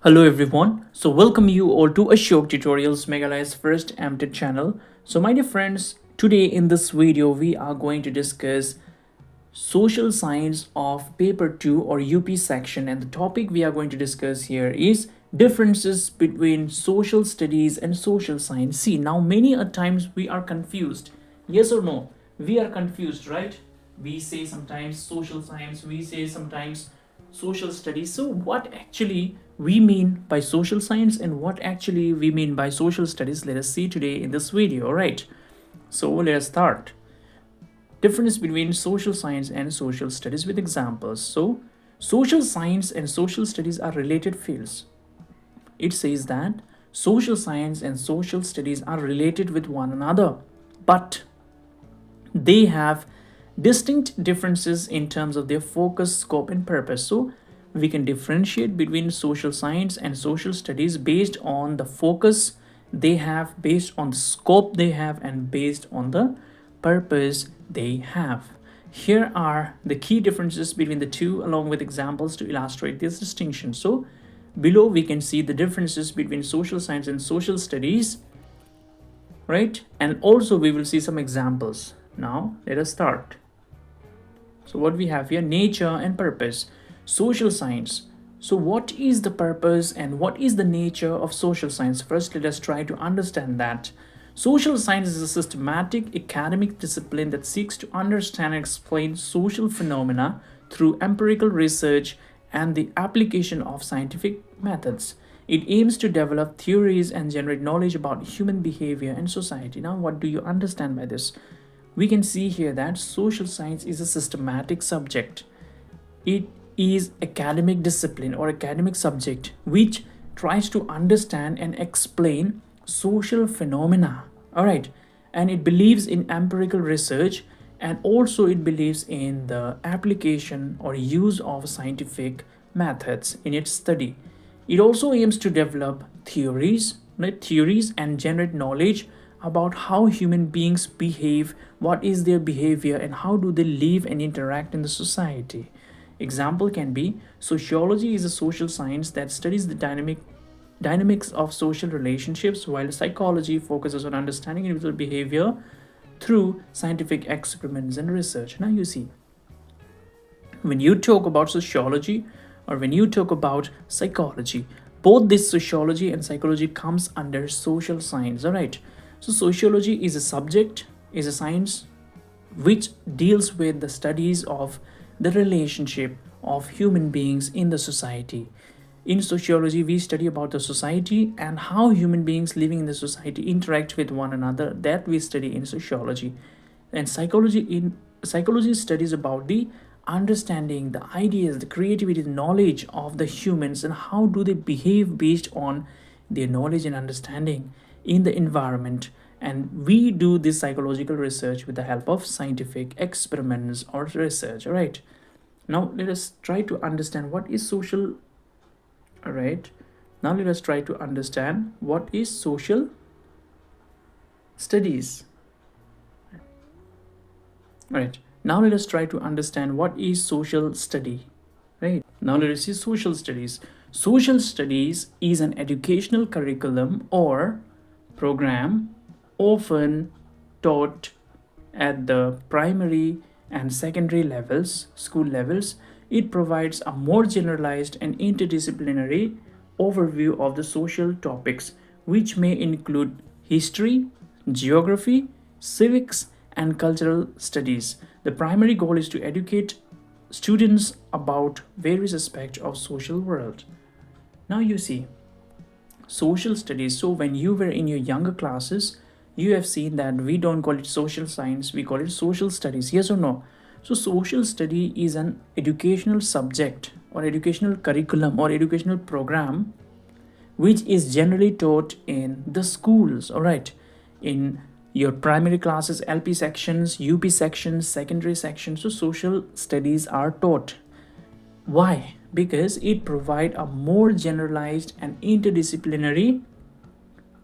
Hello everyone. So welcome you all to Ashok Tutorials Meghalaya's first MTech channel. So my dear friends, today in this video we are going to discuss social science of paper 2 or UP section, and the topic we are going to discuss here is differences between social studies and social science. See, now many a times we are confused. Yes or no? We are confused, right? We say sometimes social science, we say sometimes social studies. So what actually we mean by social science and what actually we mean by social studies, let us see today in this video. All right, so let us start. Difference between social science and social studies with examples. So social science and social studies are related fields. It says that social science and social studies are related with one another, but they have distinct differences in terms of their focus, scope, and purpose. So we can differentiate between social science and social studies based on the focus they have, based on the scope they have, and based on the purpose they have. Here are the key differences between the two, along with examples to illustrate this distinction. So below we can see the differences between social science and social studies, right? And also we will see some examples. Now let us start. So what we have here, nature and purpose. Social science. So what is the purpose and what is the nature of social science? First, let us try to understand that. Social science is a systematic academic discipline that seeks to understand and explain social phenomena through empirical research and the application of scientific methods. It aims to develop theories and generate knowledge about human behavior and society. Now, what do you understand by this? We can see here that social science is a systematic subject. It is academic discipline or academic subject which tries to understand and explain social phenomena. All right, and it believes in empirical research, and also it believes in the application or use of scientific methods in its study. It also aims to develop theories, right, theories and generate knowledge about how human beings behave, what is their behavior, and how do they live and interact in the society. Example can be sociology is a social science that studies the dynamics of social relationships, while psychology focuses on understanding individual behavior through scientific experiments and research. Now you see, when you talk about sociology or when you talk about psychology, both this sociology and psychology comes under social science. All right, so sociology is a subject, is a science which deals with the studies of the relationship of human beings in the society. In sociology, we study about the society and how human beings living in the society interact with one another. That we study in sociology. And psychology studies about the understanding, the ideas, the creativity, the knowledge of the humans, and how do they behave based on their knowledge and understanding in the environment. And we do this psychological research with the help of scientific experiments or research. All right, now let us try to understand what is social. All right, now let us try to understand what is social studies. All right, now let us try to understand what is social study. Right, now let us see social studies. Social studies is an educational curriculum or program often taught at the primary and secondary levels, school levels. It provides a more generalized and interdisciplinary overview of the social topics, which may include history, geography, civics, and cultural studies. The primary goal is to educate students about various aspects of social world. Now you see, social studies. So when you were in your younger classes, you have seen that we don't call it social science, we call it social studies. Yes or no? So social study is an educational subject or educational curriculum or educational program which is generally taught in the schools. All right, in your primary classes, LP sections, UP sections, secondary sections. So social studies are taught. Why? Because it provides a more generalized and interdisciplinary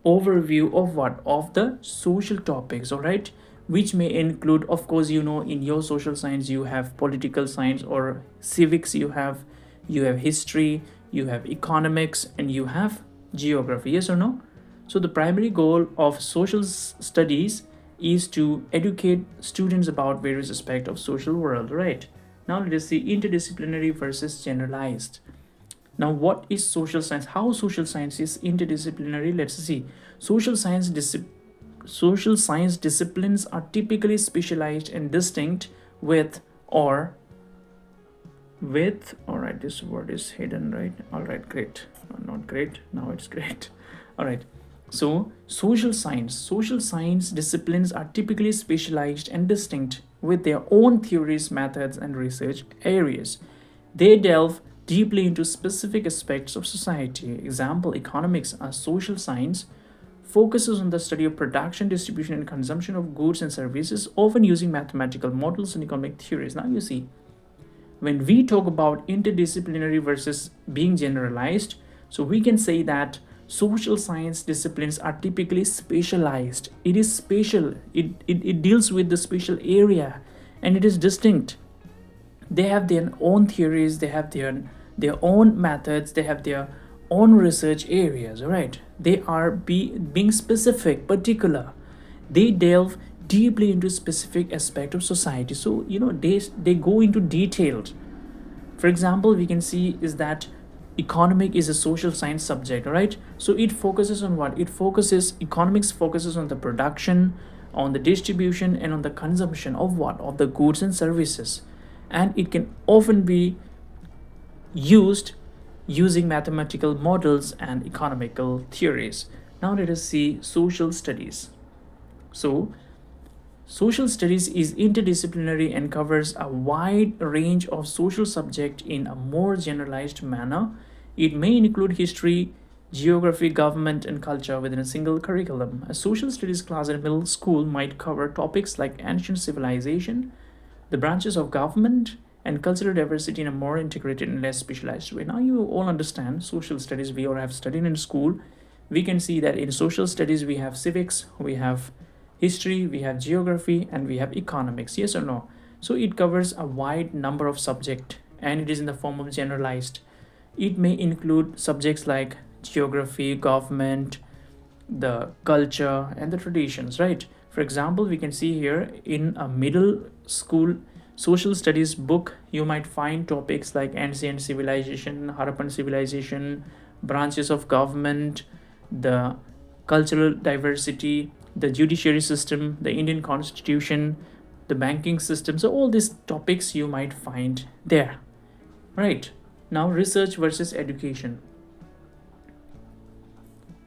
overview of what, of the social topics. All right, which may include, of course, you know, in your social science you have political science or civics, you have history, you have economics, and you have geography. Yes or no? So the primary goal of social studies is to educate students about various aspects of social world, right? Now let us see interdisciplinary versus generalized. Now, what is social science? How social science is interdisciplinary? Let's see. Social science social science disciplines are typically specialized and distinct with or all right, this word is hidden, right? All right, great. Not great, now it's great. All right, so social science disciplines are typically specialized and distinct with their own theories, methods, and research areas. They delve deeply into specific aspects of society. Example, economics, a social science, focuses on the study of production, distribution, and consumption of goods and services, often using mathematical models and economic theories. Now, you see, when we talk about interdisciplinary versus being generalized, so we can say that social science disciplines are typically specialized. It is spatial, it deals with the spatial area, and it is distinct. They have their own theories, they have their own methods, they have their own research areas, right? They are being specific, particular. They delve deeply into specific aspect of society. So they go into details. For example, we can see is that economic is a social science subject, right? So it focuses on what? It focuses Economics focuses on the production, on the distribution, and on the consumption of what? Of the goods and services. And it can often be used using mathematical models and economical theories. Now let us see social studies. So social studies is interdisciplinary and covers a wide range of social subjects in a more generalized manner. It may include history, geography, government, and culture within a single curriculum. A social studies class in middle school might cover topics like ancient civilization, the branches of government, and cultural diversity in a more integrated and less specialized way. Now, you all understand social studies, we all have studied in school. We can see that in social studies, we have civics, we have history, we have geography, and we have economics. Yes or no? So it covers a wide number of subjects, and it is in the form of generalized. It may include subjects like geography, government, the culture, and the traditions, right? For example, we can see here in a middle school social studies book, you might find topics like ancient civilization, Harappan civilization, branches of government, the cultural diversity, the judiciary system, the Indian constitution, the banking system. So all these topics you might find there, right? Now, research versus education.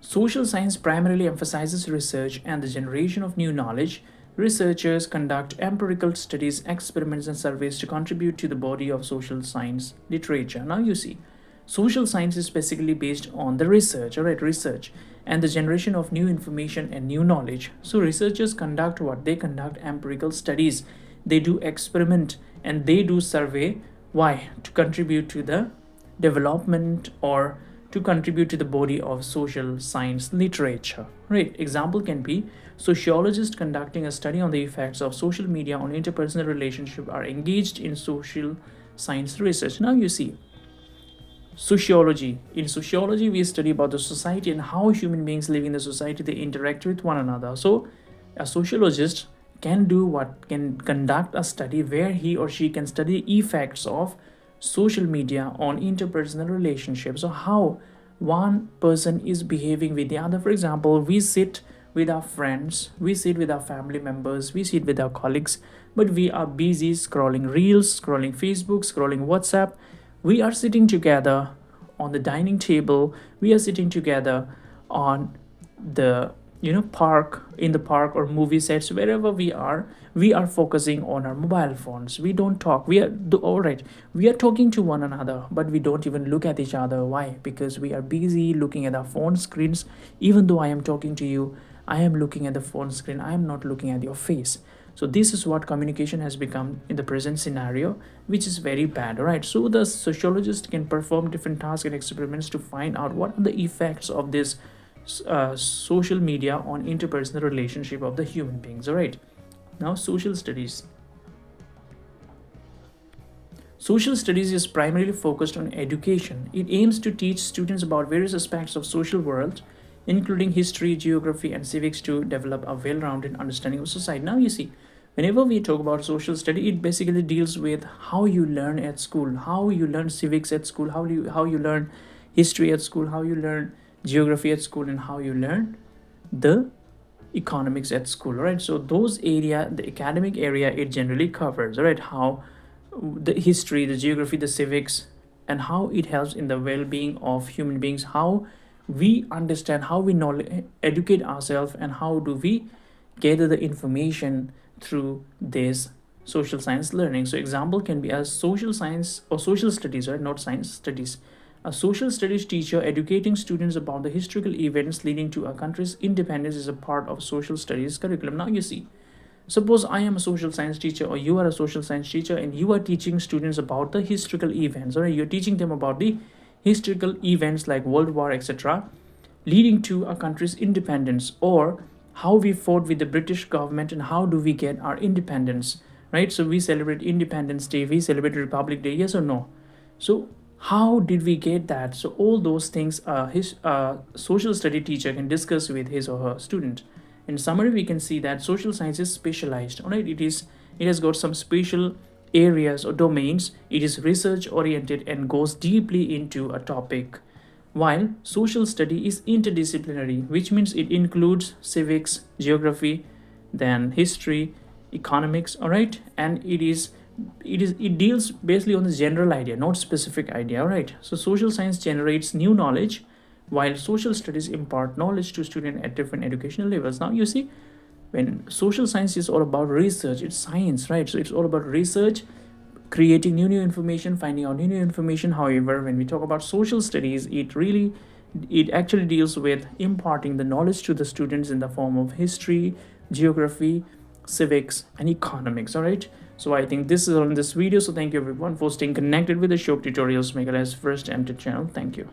Social science primarily emphasizes research and the generation of new knowledge. Researchers conduct empirical studies, experiments, and surveys to contribute to the body of social science literature. Now, you see, social science is basically based on the research, all right, research and the generation of new information and new knowledge. So, researchers conduct what? They conduct empirical studies, they do experiment, and they do survey. Why? To contribute to the development or to contribute to the body of social science literature, right? Example can be sociologists conducting a study on the effects of social media on interpersonal relationship are engaged in social science research. Now, you see, sociology. In sociology, we study about the society and how human beings live in the society, they interact with one another. So a sociologist can do what? Can conduct a study where he or she can study effects of social media on interpersonal relationships. So how one person is behaving with the other. For example, we sit with our friends, we sit with our family members, we sit with our colleagues, but we are busy scrolling reels, scrolling Facebook, scrolling WhatsApp. We are sitting together on the dining table, we are sitting together on the park, in the park or movie sets, wherever we are focusing on our mobile phones. We don't talk. All right, we are talking to one another, but we don't even look at each other. Why? Because we are busy looking at our phone screens. Even though I am talking to you, I am looking at the phone screen, I am not looking at your face. So this is what communication has become in the present scenario, which is very bad. All right, so the sociologist can perform different tasks and experiments to find out what are the effects of this social media on interpersonal relationship of the human beings. All right, now social studies. Social studies is primarily focused on education. It aims to teach students about various aspects of social world, including history, geography, and civics, to develop a well-rounded understanding of society. Now, you see, whenever we talk about social study, it basically deals with how you learn at school, how you learn civics at school, how you learn history at school, how you learn geography at school, and how you learn the economics at school, right? So those area, the academic area, it generally covers, right? How the history, the geography, the civics, and how it helps in the well-being of human beings, how we understand, how we knowledge, educate ourselves, and how do we gather the information through this social science learning. So example can be a social science or social studies, right? Not science studies. A social studies teacher educating students about the historical events leading to a country's independence is a part of social studies curriculum. Now you see, suppose I am a social science teacher or you are a social science teacher and you are teaching students about the historical events, or you're teaching them about the historical events like World War, etc., leading to a country's independence, or how we fought with the British government and how do we get our independence, right? So we celebrate Independence Day, we celebrate Republic Day, yes or no? So how did we get that? So all those things his social study teacher can discuss with his or her student. In summary, we can see that social science is specialized, all right? It has got some special areas or domains. It is research oriented and goes deeply into a topic, while social study is interdisciplinary, which means it includes civics, geography, then history, economics, all right? And it deals basically on the general idea, not specific idea, all right? So social science generates new knowledge, while social studies impart knowledge to students at different educational levels. Now you see, when social science is all about research, it's science, right? So it's all about research, creating new information, finding out new information. However, when we talk about social studies, it actually deals with imparting the knowledge to the students in the form of history, geography, civics, and economics, all right? So I think this is all in this video. So thank you everyone for staying connected with the Shok Tutorials Meghalaya first MTech channel. Thank you.